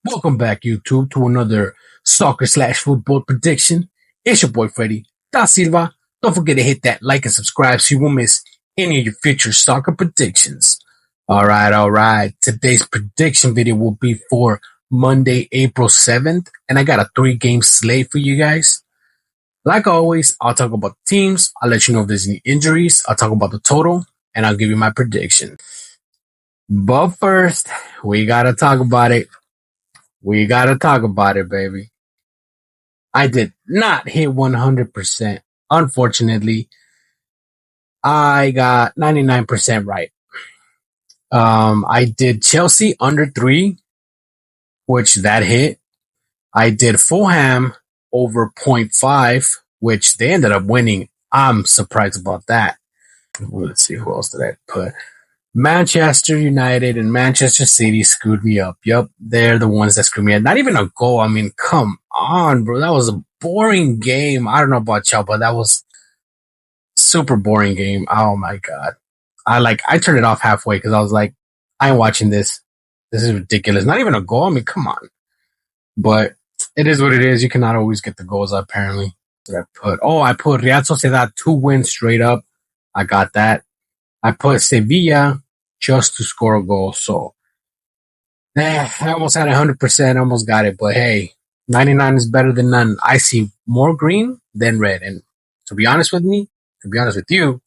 Welcome back, YouTube, to another soccer/football prediction. It's your boy Freddy Da Silva. Don't forget to hit that like and subscribe so you won't miss any of your future soccer predictions. All right. Today's prediction video will be for Monday, April 7th, and I got a 3-game slate for you guys. Like always, I'll talk about the teams. I'll let you know if there's any injuries. I'll talk about the total, and I'll give you my prediction. But first, we gotta talk about it. We gotta talk about it, baby. I did not hit 100%. Unfortunately, I got 99% right. I did Chelsea under 3, which that hit. I did Fulham over 0.5, which they ended up winning. I'm surprised about that. Let's see, who else did I put? Manchester United and Manchester City screwed me up. Yup, they're the ones that screwed me up. Not even a goal. I mean, come on, bro. That was a boring game. I don't know about y'all, but that was super boring game. Oh my god. I turned it off halfway because I was like, I ain't watching this. This is ridiculous. Not even a goal. I mean, come on. But it is what it is. You cannot always get the goals, apparently. I put Real Sociedad 2 wins straight up. I got that. I put Sevilla just to score a goal. So, I almost had 100%, almost got it. But hey, 99 is better than none. I see more green than red. And to be honest with you,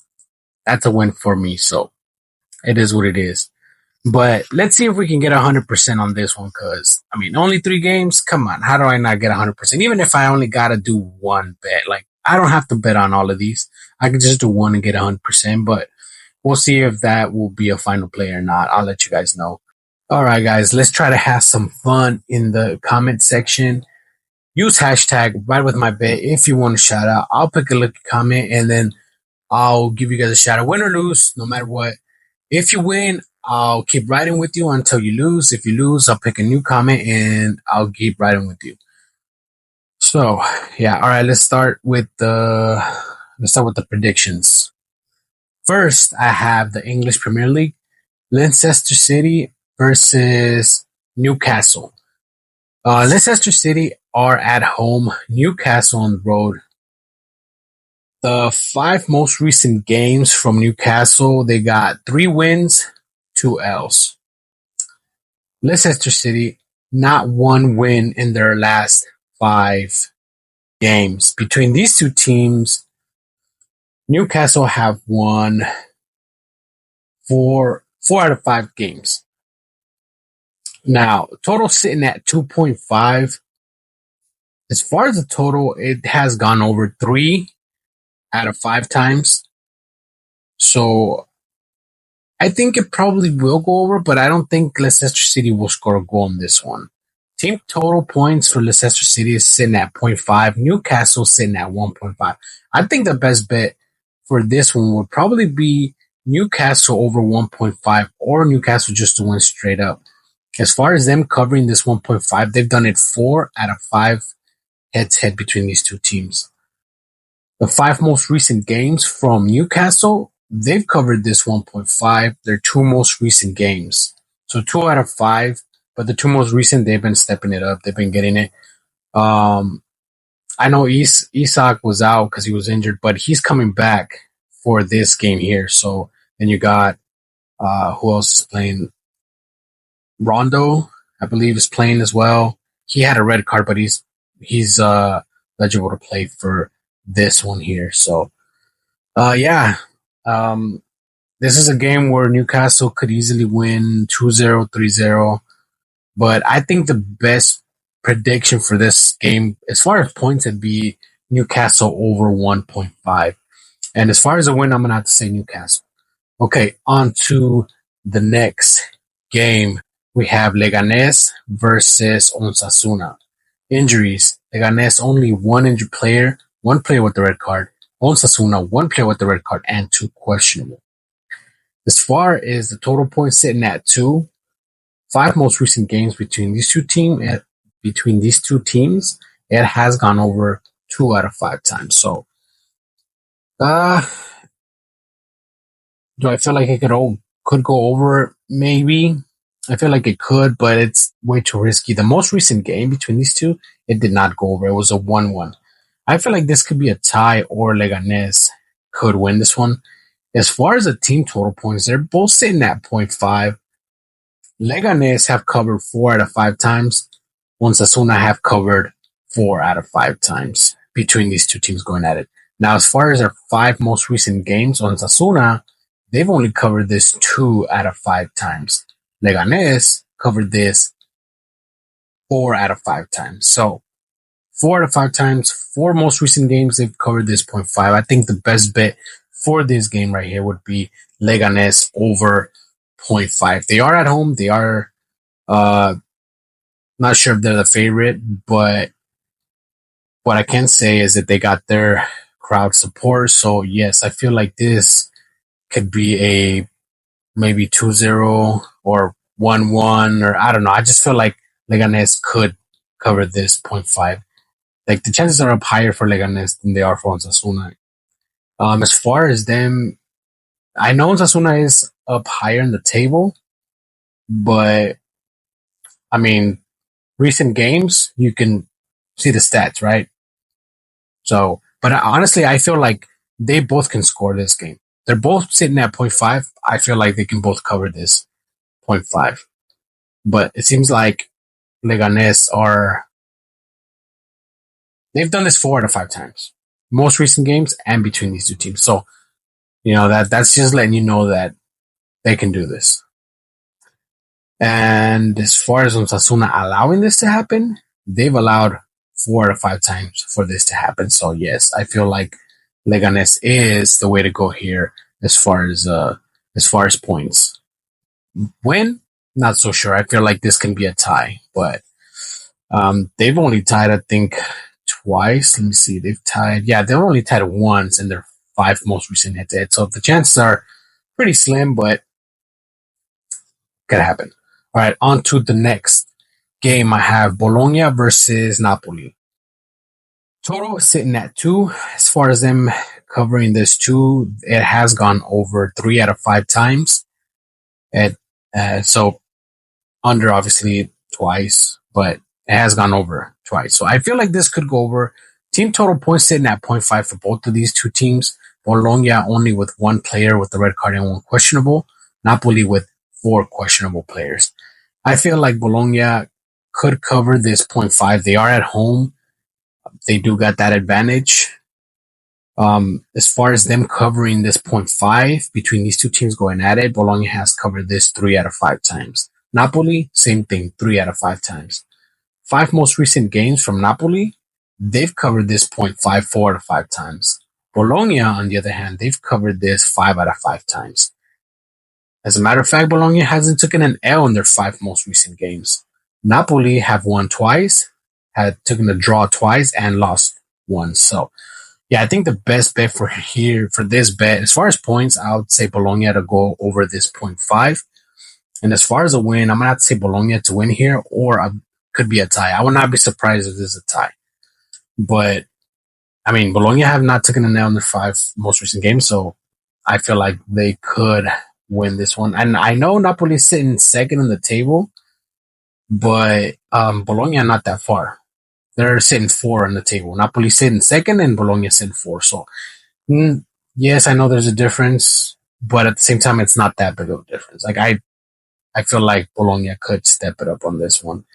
that's a win for me. So, it is what it is. But let's see if we can get 100% on this one. Because, I mean, only 3 games? Come on. How do I not get 100%? Even if I only got to do one bet. Like, I don't have to bet on all of these. I can just do one and get 100%. But we'll see if that will be a final play or not. I'll let you guys know. All right, guys, let's try to have some fun in the comment section. Use hashtag right with my bet if you want a shout out. I'll pick a look at comment and then I'll give you guys a shout out. Win or lose, no matter what. If you win, I'll keep riding with you until you lose. If you lose, I'll pick a new comment and I'll keep riding with you. So, yeah, all right, let's start with the predictions. First, I have the English Premier League, Leicester City versus Newcastle. Leicester City are at home, Newcastle on the road. The 5 most recent games from Newcastle, they got 3 wins, 2 L's. Leicester City, not 1 win in their last 5 games. Between these 2 teams, Newcastle have won 4 out of 5 games. Now, total sitting at 2.5. As far as the total, it has gone over 3 out of 5 times. So, I think it probably will go over, but I don't think Leicester City will score a goal in this one. Team total points for Leicester City is sitting at 0.5. Newcastle sitting at 1.5. I think the best bet for this one would probably be Newcastle over 1.5 or Newcastle just to win straight up. As far as them covering this 1.5, they've done it 4 out of 5 head-to-head between these 2 teams. The 5 most recent games from Newcastle, they've covered this 1.5. Their 2 most recent games. So 2 out of 5, but the 2 most recent, they've been stepping it up. They've been getting it. I know Isak was out because he was injured, but he's coming back for this game here. So then you got, who else is playing? Rondo, I believe, is playing as well. He had a red card, but he's eligible to play for this one here. So, this is a game where Newcastle could easily win 2-0, 3-0. But I think the best prediction for this game, as far as points, would be Newcastle over 1.5. And as far as a win, I'm going to have to say Newcastle. Okay, on to the next game. We have Leganés versus Osasuna. Injuries. Leganés only 1 injured player, 1 player with the red card. Osasuna, 1 player with the red card and 2 questionable. As far as the total points sitting at 2, 5 most recent games between these two teams, it has gone over 2 out of 5 times. So, do I feel like it could go over? Maybe. I feel like it could, but it's way too risky. The most recent game between these two, it did not go over. It was a 1-1. I feel like this could be a tie or Leganes could win this one. As far as the team total points, they're both sitting at 0.5. Leganes have covered 4 out of 5 times. Osasuna have covered 4 out of 5 times between these two teams going at it. Now, as far as their 5 most recent games on Osasuna, they've only covered this 2 out of 5 times. Leganes covered this 4 out of 5 times. So 4 out of 5 times, 4 most recent games, they've covered this 0.5. I think the best bet for this game right here would be Leganes over 0.5. They are at home. They are not sure if they're the favorite, but what I can say is that they got their crowd support. So yes, I feel like this could be a maybe 2-0 or 1-1, or I don't know. I just feel like Leganes could cover this 0.5. Like the chances are up higher for Leganes than they are for Osasuna. As far as them, I know Osasuna is up higher in the table, but I mean, recent games, you can see the stats, right? So, but honestly, I feel like they both can score this game. They're both sitting at 0.5. I feel like they can both cover this 0.5. But it seems like Leganes they've done this 4 out of 5 times. Most recent games and between these two teams. So, that's just letting you know that they can do this. And as far as Osasuna allowing this to happen, they've allowed 4 out of 5 times for this to happen. So yes, I feel like Leganes is the way to go here as far as points. Win, not so sure. I feel like this can be a tie, but they've only tied, I think, twice. Let me see. They've only tied once in their 5 most recent head-to-head. So the chances are pretty slim, but could happen. All right, on to the next game. I have Bologna versus Napoli. Total is sitting at 2. As far as them covering this 2, it has gone over 3 out of 5 times. So under obviously twice, but it has gone over twice. So I feel like this could go over. Team total points sitting at 0.5 for both of these two teams. Bologna only with 1 player with the red card and 1 questionable. Napoli with 4 questionable players. I feel like Bologna could cover this 0.5. They are at home. They do got that advantage. As far as them covering this 0.5 between these two teams going at it, Bologna has covered this 3 out of 5 times. Napoli, same thing, 3 out of 5 times. 5 most recent games from Napoli, they've covered this 0.5 4 out of 5 times. Bologna, on the other hand, they've covered this 5 out of 5 times. As a matter of fact, Bologna hasn't taken an L in their 5 most recent games. Napoli have won twice, had taken a draw twice, and lost once. So, yeah, I think the best bet for this bet, as far as points, I would say Bologna to go over this 0.5. And as far as a win, I'm going to have to say Bologna to win here, or could be a tie. I would not be surprised if this is a tie. But, I mean, Bologna have not taken an L in their 5 most recent games, so I feel like they could win this one. And I know Napoli is sitting second in the table, but Bologna not that far. They're sitting 4 on the table. Napoli sitting second and Bologna sitting 4. So, yes, I know there's a difference, but at the same time, it's not that big of a difference. Like I feel like Bologna could step it up on this one.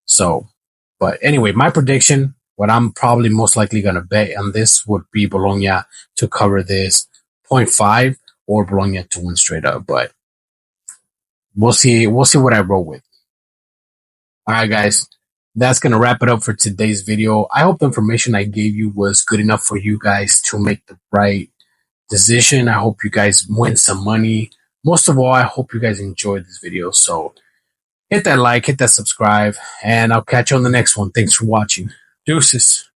So, but anyway, my prediction, what I'm probably most likely going to bet on this would be Bologna to cover this 0.5 or Bologna to win straight up. But we'll see. We'll see what I roll with. All right, guys. That's going to wrap it up for today's video. I hope the information I gave you was good enough for you guys to make the right decision. I hope you guys win some money. Most of all, I hope you guys enjoyed this video. So hit that like, hit that subscribe, and I'll catch you on the next one. Thanks for watching. Deuces.